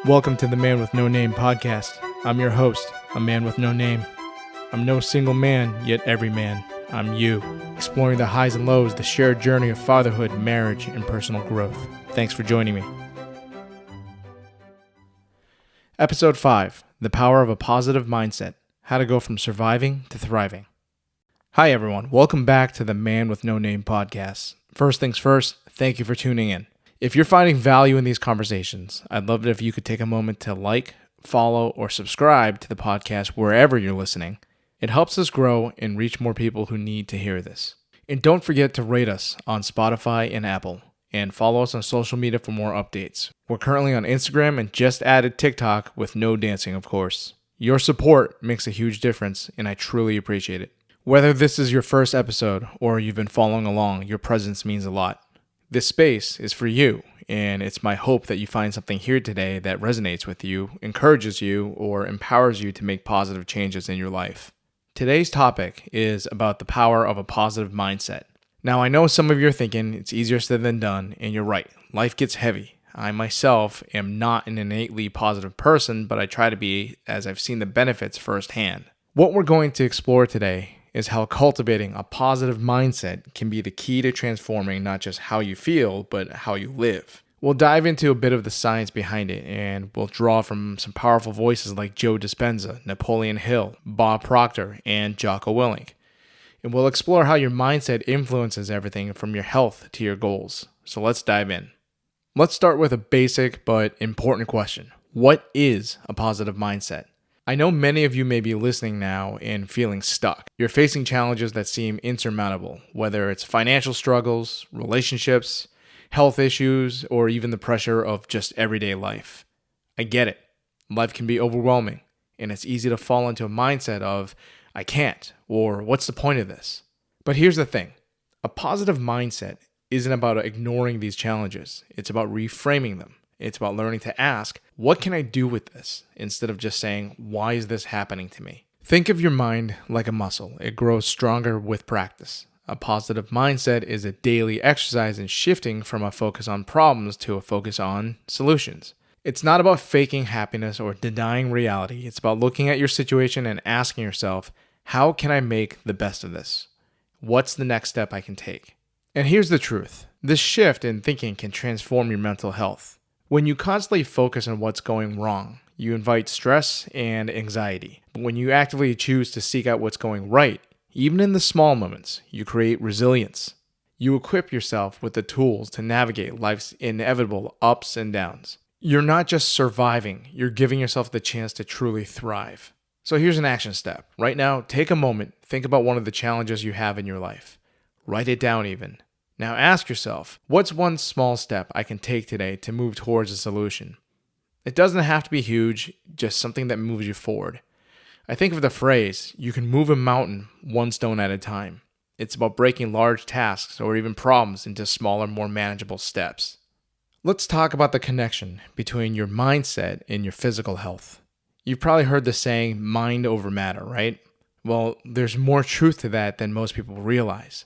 Welcome to the Man with No Name podcast. I'm your host, a man with no name. I'm no single man, yet every man. I'm you, exploring the highs and lows, the shared journey of fatherhood, marriage, and personal growth. Thanks for joining me. Episode 5, The Power of a Positive Mindset, How to Go from Surviving to Thriving. Hi everyone, welcome back to the Man with No Name podcast. First things first, thank you for tuning in. If you're finding value in these conversations, I'd love it if you could take a moment to like, follow, or subscribe to the podcast wherever you're listening. It helps us grow and reach more people who need to hear this. And don't forget to rate us on Spotify and Apple, and follow us on social media for more updates. We're currently on Instagram and just added TikTok with no dancing, of course. Your support makes a huge difference, and I truly appreciate it. Whether this is your first episode or you've been following along, your presence means a lot. This space is for you, and it's my hope that you find something here today that resonates with you, encourages you, or empowers you to make positive changes in your life. Today's topic is about the power of a positive mindset. Now, I know some of you are thinking it's easier said than done, and you're right. Life gets heavy. I myself am not an innately positive person, but I try to be, as I've seen the benefits firsthand. What we're going to explore today is how cultivating a positive mindset can be the key to transforming not just how you feel, but how you live. We'll dive into a bit of the science behind it, and we'll draw from some powerful voices like Joe Dispenza, Napoleon Hill, Bob Proctor, and Jocko Willink. And we'll explore how your mindset influences everything from your health to your goals. So let's dive in. Let's start with a basic but important question. What is a positive mindset? I know many of you may be listening now and feeling stuck. You're facing challenges that seem insurmountable, whether it's financial struggles, relationships, health issues, or even the pressure of just everyday life. I get it. Life can be overwhelming, and it's easy to fall into a mindset of, I can't, or what's the point of this? But here's the thing. A positive mindset isn't about ignoring these challenges. It's about reframing them. It's about learning to ask, what can I do with this? Instead of just saying, why is this happening to me? Think of your mind like a muscle. It grows stronger with practice. A positive mindset is a daily exercise in shifting from a focus on problems to a focus on solutions. It's not about faking happiness or denying reality. It's about looking at your situation and asking yourself, how can I make the best of this? What's the next step I can take? And here's the truth. This shift in thinking can transform your mental health. When you constantly focus on what's going wrong, you invite stress and anxiety. But when you actively choose to seek out what's going right, even in the small moments, you create resilience. You equip yourself with the tools to navigate life's inevitable ups and downs. You're not just surviving, you're giving yourself the chance to truly thrive. So here's an action step. Right now, take a moment, think about one of the challenges you have in your life. Write it down even. Now ask yourself, what's one small step I can take today to move towards a solution? It doesn't have to be huge, just something that moves you forward. I think of the phrase, you can move a mountain one stone at a time. It's about breaking large tasks or even problems into smaller, more manageable steps. Let's talk about the connection between your mindset and your physical health. You've probably heard the saying, mind over matter, right? Well, there's more truth to that than most people realize.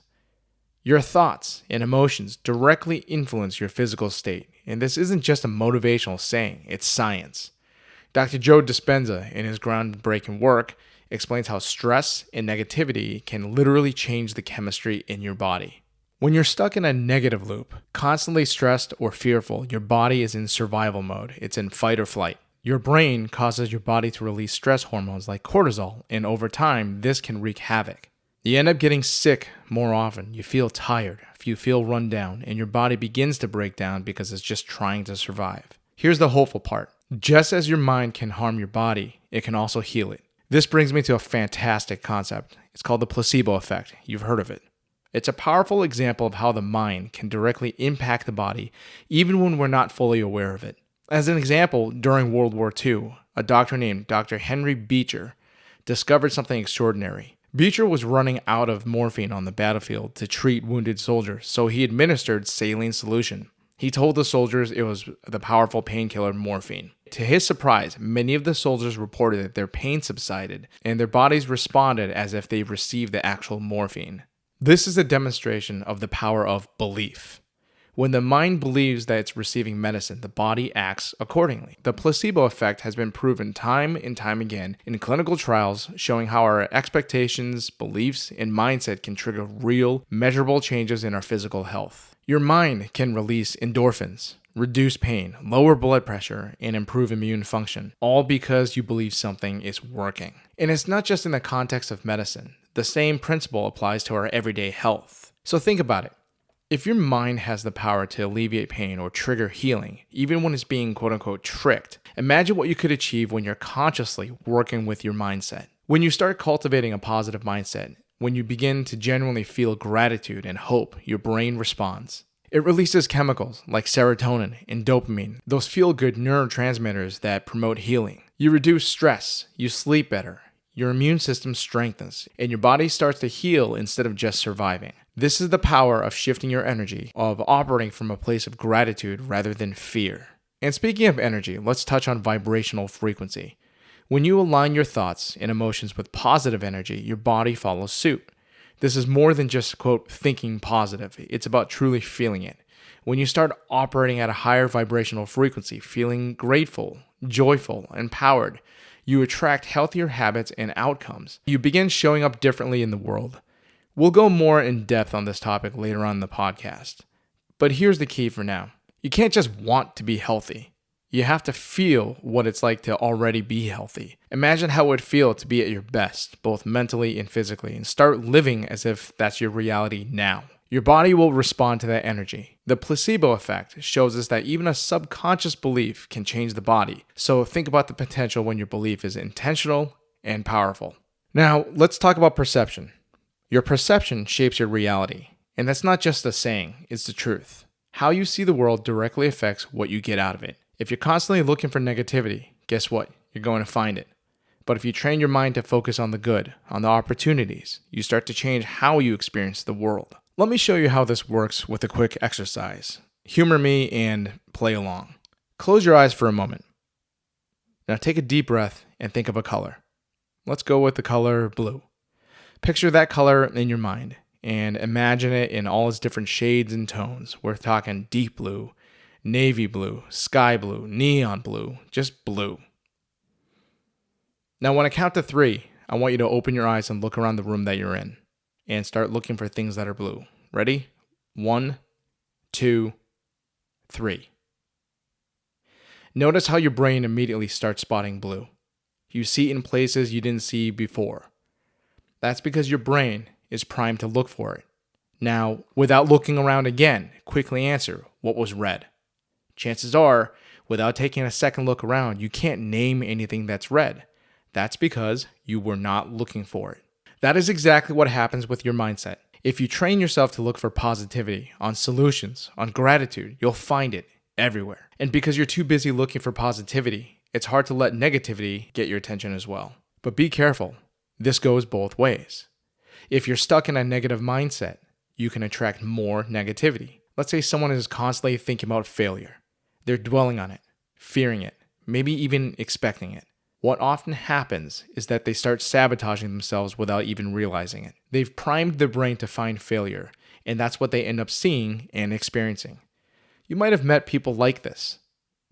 Your thoughts and emotions directly influence your physical state, and this isn't just a motivational saying, it's science. Dr. Joe Dispenza, in his groundbreaking work, explains how stress and negativity can literally change the chemistry in your body. When you're stuck in a negative loop, constantly stressed or fearful, your body is in survival mode. It's in fight or flight. Your brain causes your body to release stress hormones like cortisol, and over time, this can wreak havoc. You end up getting sick more often, you feel tired, you feel run down, and your body begins to break down because it's just trying to survive. Here's the hopeful part. Just as your mind can harm your body, it can also heal it. This brings me to a fantastic concept. It's called the placebo effect. You've heard of it. It's a powerful example of how the mind can directly impact the body, even when we're not fully aware of it. As an example, during World War II, a doctor named Dr. Henry Beecher discovered something extraordinary. Beecher was running out of morphine on the battlefield to treat wounded soldiers, so he administered saline solution. He told the soldiers it was the powerful painkiller morphine. To his surprise, many of the soldiers reported that their pain subsided and their bodies responded as if they received the actual morphine. This is a demonstration of the power of belief. When the mind believes that it's receiving medicine, the body acts accordingly. The placebo effect has been proven time and time again in clinical trials, showing how our expectations, beliefs, and mindset can trigger real, measurable changes in our physical health. Your mind can release endorphins, reduce pain, lower blood pressure, and improve immune function, all because you believe something is working. And it's not just in the context of medicine. The same principle applies to our everyday health. So think about it. If your mind has the power to alleviate pain or trigger healing, even when it's being quote-unquote tricked, imagine what you could achieve when you're consciously working with your mindset. When you start cultivating a positive mindset, when you begin to genuinely feel gratitude and hope, your brain responds. It releases chemicals like serotonin and dopamine, those feel-good neurotransmitters that promote healing. You reduce stress, you sleep better, your immune system strengthens, and your body starts to heal instead of just surviving. This is the power of shifting your energy, of operating from a place of gratitude rather than fear. And speaking of energy, let's touch on vibrational frequency. When you align your thoughts and emotions with positive energy, your body follows suit. This is more than just, quote, thinking positive. It's about truly feeling it. When you start operating at a higher vibrational frequency, feeling grateful, joyful, empowered, you attract healthier habits and outcomes. You begin showing up differently in the world. We'll go more in depth on this topic later on in the podcast. But here's the key for now. You can't just want to be healthy. You have to feel what it's like to already be healthy. Imagine how it would feel to be at your best, both mentally and physically, and start living as if that's your reality now. Your body will respond to that energy. The placebo effect shows us that even a subconscious belief can change the body. So think about the potential when your belief is intentional and powerful. Now, let's talk about perception. Your perception shapes your reality. And that's not just a saying, it's the truth. How you see the world directly affects what you get out of it. If you're constantly looking for negativity, guess what? You're going to find it. But if you train your mind to focus on the good, on the opportunities, you start to change how you experience the world. Let me show you how this works with a quick exercise. Humor me and play along. Close your eyes for a moment. Now take a deep breath and think of a color. Let's go with the color blue. Picture that color in your mind and imagine it in all its different shades and tones. We're talking deep blue, navy blue, sky blue, neon blue, just blue. Now when I count to 3, I want you to open your eyes and look around the room that you're in and start looking for things that are blue. Ready? 1, 2, 3. Notice how your brain immediately starts spotting blue. You see it in places you didn't see before. That's because your brain is primed to look for it. Now, without looking around again, quickly answer, what was red? Chances are, without taking a second look around, you can't name anything that's red. That's because you were not looking for it. That is exactly what happens with your mindset. If you train yourself to look for positivity, on solutions, on gratitude, you'll find it everywhere. And because you're too busy looking for positivity, it's hard to let negativity get your attention as well. But be careful. This goes both ways. If you're stuck in a negative mindset, you can attract more negativity. Let's say someone is constantly thinking about failure. They're dwelling on it, fearing it, maybe even expecting it. What often happens is that they start sabotaging themselves without even realizing it. They've primed their brain to find failure, and that's what they end up seeing and experiencing. You might have met people like this.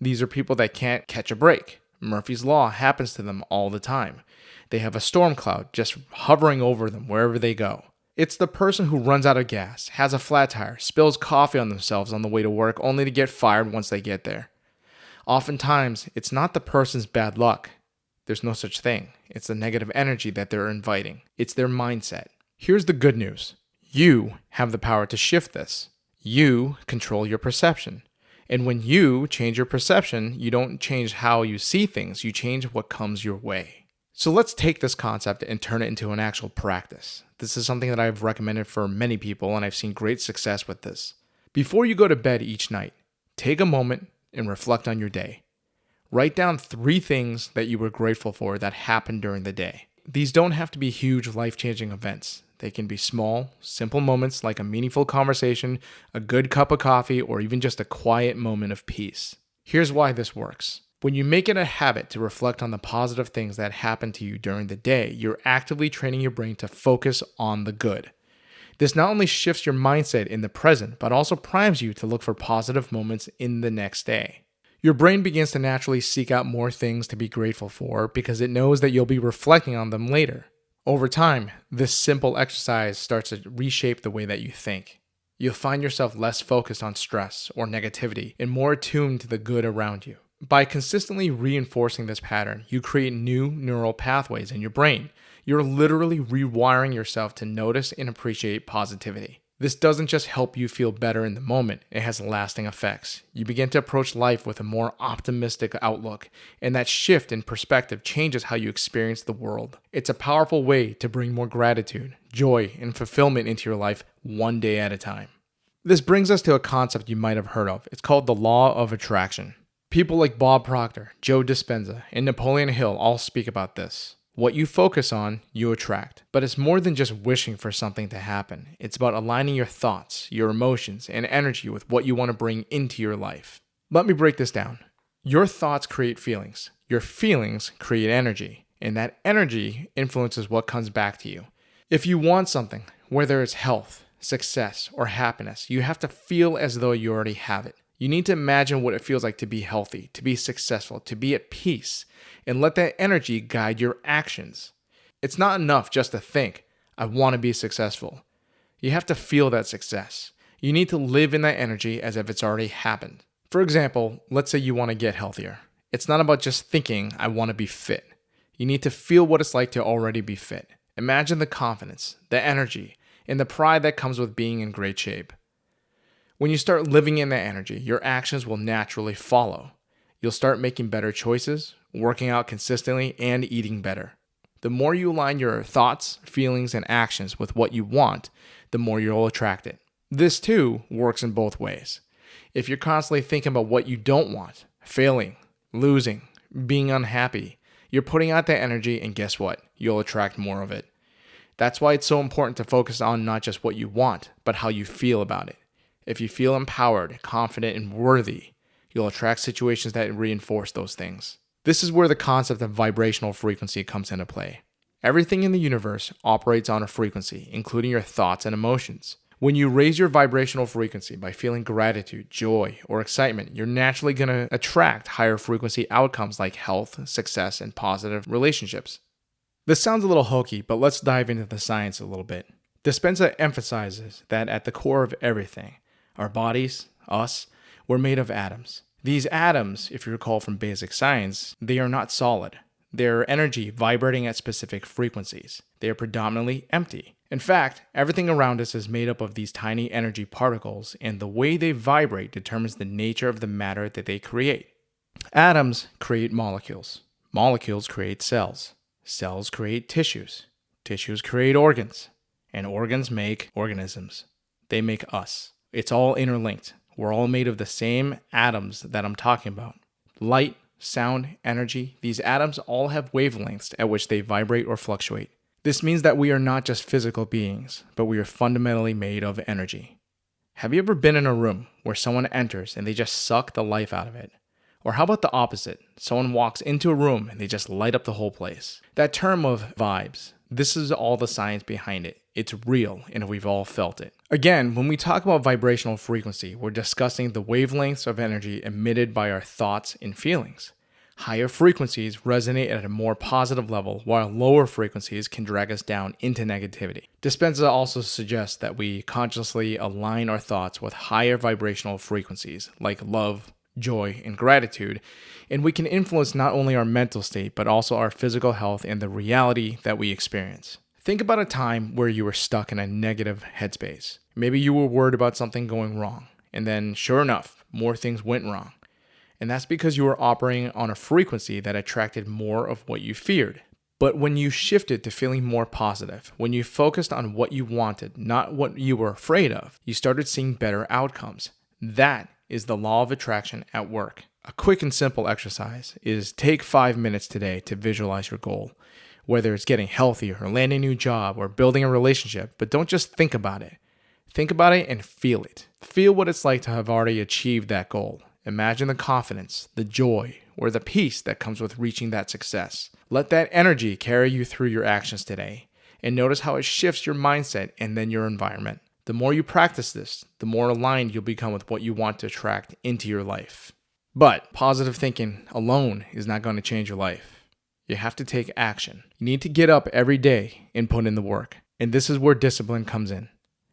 These are people that can't catch a break. Murphy's Law happens to them all the time. They have a storm cloud just hovering over them wherever they go. It's the person who runs out of gas, has a flat tire, spills coffee on themselves on the way to work only to get fired once they get there. Oftentimes, it's not the person's bad luck. There's no such thing. It's the negative energy that they're inviting. It's their mindset. Here's the good news. You have the power to shift this. You control your perception. And when you change your perception, you don't change how you see things. You change what comes your way. So let's take this concept and turn it into an actual practice. This is something that I've recommended for many people, and I've seen great success with this. Before you go to bed each night, take a moment and reflect on your day. Write down 3 things that you were grateful for that happened during the day. These don't have to be huge, life-changing events. They can be small, simple moments like a meaningful conversation, a good cup of coffee, or even just a quiet moment of peace. Here's why this works. When you make it a habit to reflect on the positive things that happened to you during the day, you're actively training your brain to focus on the good. This not only shifts your mindset in the present, but also primes you to look for positive moments in the next day. Your brain begins to naturally seek out more things to be grateful for because it knows that you'll be reflecting on them later. Over time, this simple exercise starts to reshape the way that you think. You'll find yourself less focused on stress or negativity and more attuned to the good around you. By consistently reinforcing this pattern, you create new neural pathways in your brain. You're literally rewiring yourself to notice and appreciate positivity. This doesn't just help you feel better in the moment, it has lasting effects. You begin to approach life with a more optimistic outlook, and that shift in perspective changes how you experience the world. It's a powerful way to bring more gratitude, joy, and fulfillment into your life one day at a time. This brings us to a concept you might have heard of. It's called the law of attraction. People like Bob Proctor, Joe Dispenza, and Napoleon Hill all speak about this. What you focus on, you attract. But it's more than just wishing for something to happen. It's about aligning your thoughts, your emotions, and energy with what you want to bring into your life. Let me break this down. Your thoughts create feelings. Your feelings create energy. And that energy influences what comes back to you. If you want something, whether it's health, success, or happiness, you have to feel as though you already have it. You need to imagine what it feels like to be healthy, to be successful, to be at peace, and let that energy guide your actions. It's not enough just to think, I want to be successful. You have to feel that success. You need to live in that energy as if it's already happened. For example, let's say you want to get healthier. It's not about just thinking, I want to be fit. You need to feel what it's like to already be fit. Imagine the confidence, the energy, and the pride that comes with being in great shape. When you start living in that energy, your actions will naturally follow. You'll start making better choices, working out consistently, and eating better. The more you align your thoughts, feelings, and actions with what you want, the more you'll attract it. This too works in both ways. If you're constantly thinking about what you don't want, failing, losing, being unhappy, you're putting out that energy, and guess what? You'll attract more of it. That's why it's so important to focus on not just what you want, but how you feel about it. If you feel empowered, confident, and worthy, you'll attract situations that reinforce those things. This is where the concept of vibrational frequency comes into play. Everything in the universe operates on a frequency, including your thoughts and emotions. When you raise your vibrational frequency by feeling gratitude, joy, or excitement, you're naturally going to attract higher frequency outcomes like health, success, and positive relationships. This sounds a little hokey, but let's dive into the science a little bit. Dispenza emphasizes that at the core of everything, our bodies, us, we're made of atoms. These atoms, if you recall from basic science, they are not solid. They're energy vibrating at specific frequencies. They are predominantly empty. In fact, everything around us is made up of these tiny energy particles, and the way they vibrate determines the nature of the matter that they create. Atoms create molecules. Molecules create cells. Cells create tissues. Tissues create organs. And organs make organisms. They make us. It's all interlinked. We're all made of the same atoms that I'm talking about. Light, sound, energy, these atoms all have wavelengths at which they vibrate or fluctuate. This means that we are not just physical beings, but we are fundamentally made of energy. Have you ever been in a room where someone enters and they just suck the life out of it? Or how about the opposite? Someone walks into a room and they just light up the whole place. That term of vibes, this is all the science behind it. It's real, and we've all felt it. Again, when we talk about vibrational frequency, we're discussing the wavelengths of energy emitted by our thoughts and feelings. Higher frequencies resonate at a more positive level, while lower frequencies can drag us down into negativity. Dispenza also suggests that we consciously align our thoughts with higher vibrational frequencies, like love, joy, and gratitude, and we can influence not only our mental state, but also our physical health and the reality that we experience. Think about a time where you were stuck in a negative headspace. Maybe you were worried about something going wrong, and then sure enough, more things went wrong. And that's because you were operating on a frequency that attracted more of what you feared. But when you shifted to feeling more positive, when you focused on what you wanted, not what you were afraid of, you started seeing better outcomes. That is the law of attraction at work. A quick and simple exercise is take 5 minutes today to visualize your goal. Whether it's getting healthier or landing a new job or building a relationship, but don't just think about it. Think about it and feel it. Feel what it's like to have already achieved that goal. Imagine the confidence, the joy, or the peace that comes with reaching that success. Let that energy carry you through your actions today. And notice how it shifts your mindset and then your environment. The more you practice this, the more aligned you'll become with what you want to attract into your life. But positive thinking alone is not going to change your life. You have to take action. You need to get up every day and put in the work. And this is where discipline comes in.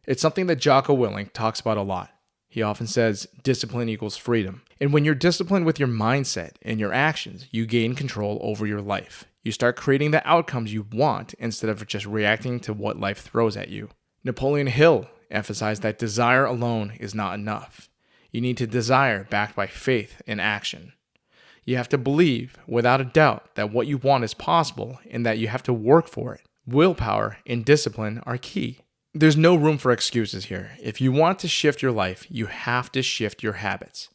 It's something that Jocko Willink talks about a lot. He often says discipline equals freedom. And when you're disciplined with your mindset and your actions, you gain control over your life. You start creating the outcomes you want instead of just reacting to what life throws at you. Napoleon Hill emphasized that desire alone is not enough. You need to desire backed by faith and action. You have to believe without a doubt that what you want is possible and that you have to work for it. Willpower and discipline are key. There's no room for excuses here. If you want to shift your life, you have to shift your habits.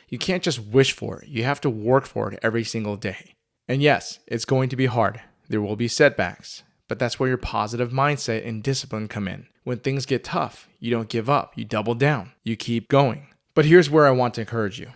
You can't just wish for it. You have to work for it every single day. And yes, it's going to be hard. There will be setbacks. But that's where your positive mindset and discipline come in. When things get tough, you don't give up. You double down. You keep going. But here's where I want to encourage you.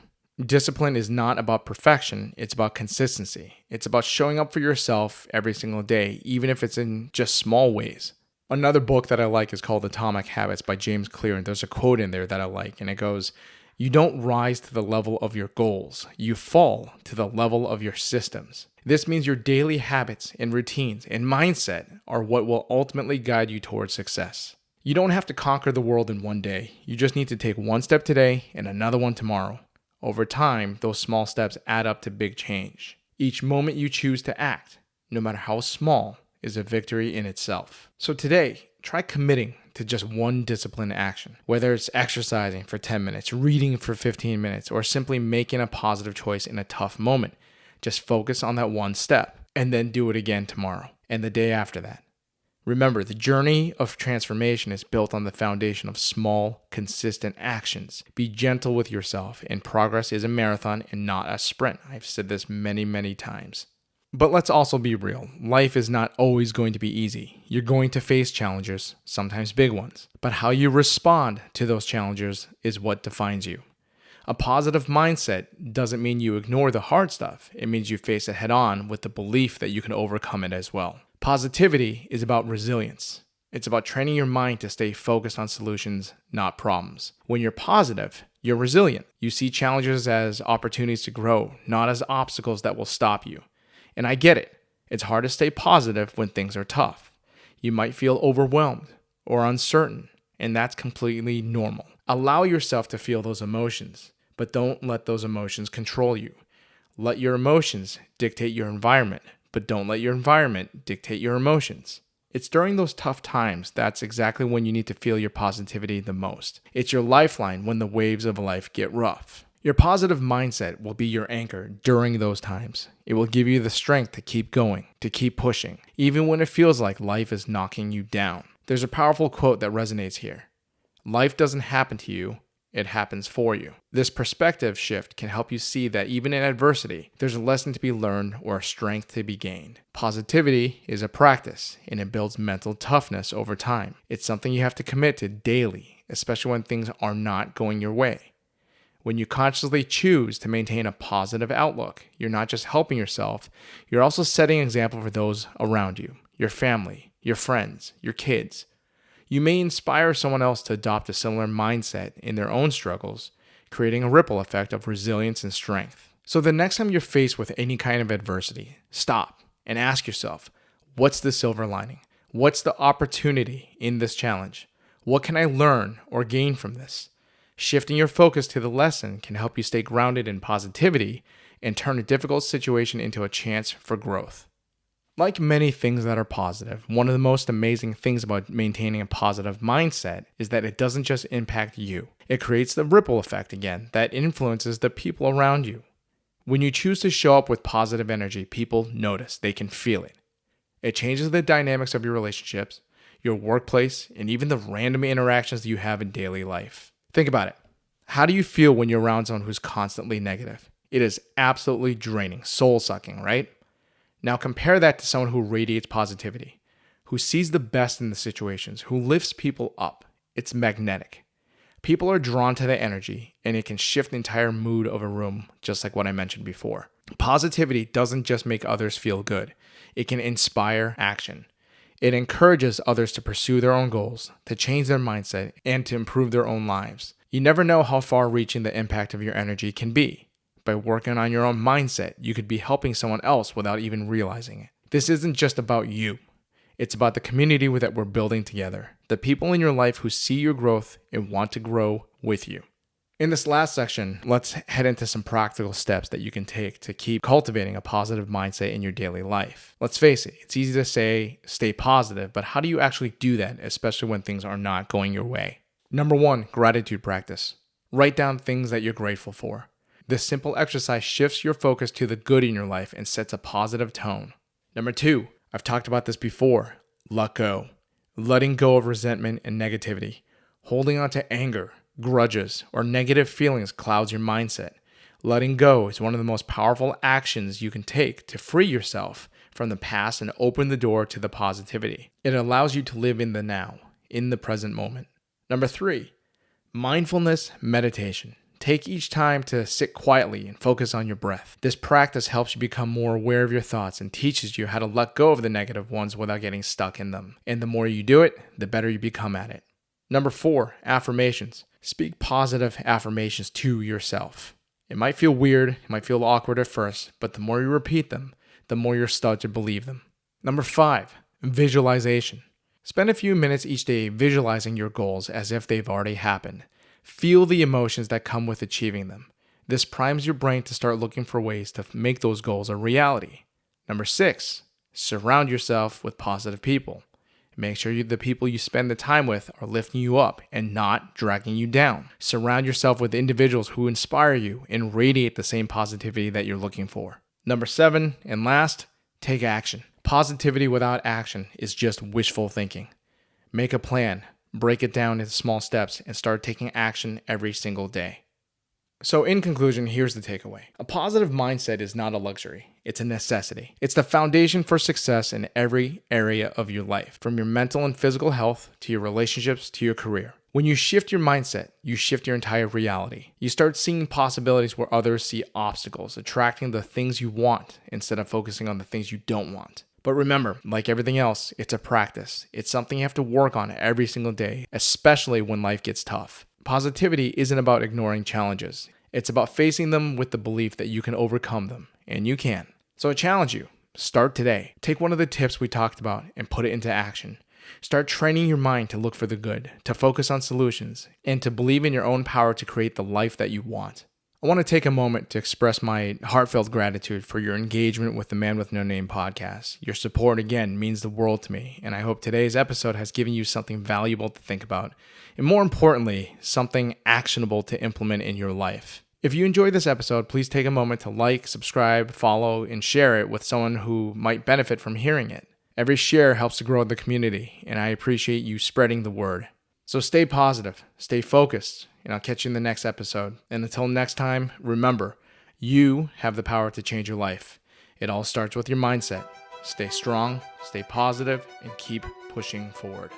Discipline is not about perfection. It's about consistency. It's about showing up for yourself every single day, even if it's in just small ways. Another book that I like is called Atomic Habits by James Clear, and there's a quote in there that I like, and it goes, "You don't rise to the level of your goals. You fall to the level of your systems." This means your daily habits and routines and mindset are what will ultimately guide you towards success. You don't have to conquer the world in one day. You just need to take one step today and another one tomorrow. Over time, those small steps add up to big change. Each moment you choose to act, no matter how small, is a victory in itself. So today, try committing to just one disciplined action. Whether it's exercising for 10 minutes, reading for 15 minutes, or simply making a positive choice in a tough moment. Just focus on that one step and then do it again tomorrow and the day after that. Remember, the journey of transformation is built on the foundation of small, consistent actions. Be gentle with yourself, and progress is a marathon and not a sprint. I've said this many, many times. But let's also be real. Life is not always going to be easy. You're going to face challenges, sometimes big ones. But how you respond to those challenges is what defines you. A positive mindset doesn't mean you ignore the hard stuff. It means you face it head on with the belief that you can overcome it as well. Positivity is about resilience. It's about training your mind to stay focused on solutions, not problems. When you're positive, you're resilient. You see challenges as opportunities to grow, not as obstacles that will stop you. And I get it. It's hard to stay positive when things are tough. You might feel overwhelmed or uncertain, and that's completely normal. Allow yourself to feel those emotions, but don't let those emotions control you. Let your emotions dictate your environment, but don't let your environment dictate your emotions. It's during those tough times that's exactly when you need to feel your positivity the most. It's your lifeline when the waves of life get rough. Your positive mindset will be your anchor during those times. It will give you the strength to keep going, to keep pushing, even when it feels like life is knocking you down. There's a powerful quote that resonates here. Life doesn't happen to you, it happens for you. This perspective shift can help you see that even in adversity, there's a lesson to be learned or a strength to be gained. Positivity is a practice, and it builds mental toughness over time. It's something you have to commit to daily, especially when things are not going your way. When you consciously choose to maintain a positive outlook, you're not just helping yourself, you're also setting an example for those around you, your family, your friends, your kids. You may inspire someone else to adopt a similar mindset in their own struggles, creating a ripple effect of resilience and strength. So the next time you're faced with any kind of adversity, stop and ask yourself, what's the silver lining? What's the opportunity in this challenge? What can I learn or gain from this? Shifting your focus to the lesson can help you stay grounded in positivity and turn a difficult situation into a chance for growth. Like many things that are positive, one of the most amazing things about maintaining a positive mindset is that it doesn't just impact you. It creates the ripple effect again that influences the people around you. When you choose to show up with positive energy, people notice. They can feel it. It changes the dynamics of your relationships, your workplace, and even the random interactions that you have in daily life. Think about it. How do you feel when you're around someone who's constantly negative? It is absolutely draining, soul-sucking, right? Now compare that to someone who radiates positivity, who sees the best in the situations, who lifts people up. It's magnetic. People are drawn to the energy, and it can shift the entire mood of a room, just like what I mentioned before. Positivity doesn't just make others feel good. It can inspire action. It encourages others to pursue their own goals, to change their mindset, and to improve their own lives. You never know how far-reaching the impact of your energy can be. By working on your own mindset, you could be helping someone else without even realizing it. This isn't just about you. It's about the community that we're building together, the people in your life who see your growth and want to grow with you. In this last section, let's head into some practical steps that you can take to keep cultivating a positive mindset in your daily life. Let's face it, it's easy to say stay positive, but how do you actually do that, especially when things are not going your way? Number 1, gratitude practice. Write down things that you're grateful for. This simple exercise shifts your focus to the good in your life and sets a positive tone. Number 2, I've talked about this before, let go. Letting go of resentment and negativity. Holding on to anger, grudges, or negative feelings clouds your mindset. Letting go is one of the most powerful actions you can take to free yourself from the past and open the door to the positivity. It allows you to live in the now, in the present moment. Number 3, mindfulness meditation. Take each time to sit quietly and focus on your breath. This practice helps you become more aware of your thoughts and teaches you how to let go of the negative ones without getting stuck in them. And the more you do it, the better you become at it. Number 4, affirmations. Speak positive affirmations to yourself. It might feel weird, it might feel awkward at first, but the more you repeat them, the more you'll start to believe them. Number 5, visualization. Spend a few minutes each day visualizing your goals as if they've already happened. Feel the emotions that come with achieving them. This primes your brain to start looking for ways to make those goals a reality. Number 6, surround yourself with positive people. Make sure the people you spend the time with are lifting you up and not dragging you down. Surround yourself with individuals who inspire you and radiate the same positivity that you're looking for. Number 7, and last, take action. Positivity without action is just wishful thinking. Make a plan, break it down into small steps, and start taking action every single day. So in conclusion, here's the takeaway. A positive mindset is not a luxury. It's a necessity. It's the foundation for success in every area of your life, from your mental and physical health to your relationships to your career. When you shift your mindset, you shift your entire reality. You start seeing possibilities where others see obstacles, attracting the things you want instead of focusing on the things you don't want. But remember, like everything else, it's a practice. It's something you have to work on every single day, especially when life gets tough. Positivity isn't about ignoring challenges. It's about facing them with the belief that you can overcome them, and you can. So I challenge you, start today. Take one of the tips we talked about and put it into action. Start training your mind to look for the good, to focus on solutions, and to believe in your own power to create the life that you want. I want to take a moment to express my heartfelt gratitude for your engagement with the Man with No Name podcast. Your support, again, means the world to me, and I hope today's episode has given you something valuable to think about, and more importantly, something actionable to implement in your life. If you enjoyed this episode, please take a moment to like, subscribe, follow, and share it with someone who might benefit from hearing it. Every share helps to grow the community, and I appreciate you spreading the word. So stay positive, stay focused, and I'll catch you in the next episode. And until next time, remember, you have the power to change your life. It all starts with your mindset. Stay strong, stay positive, and keep pushing forward.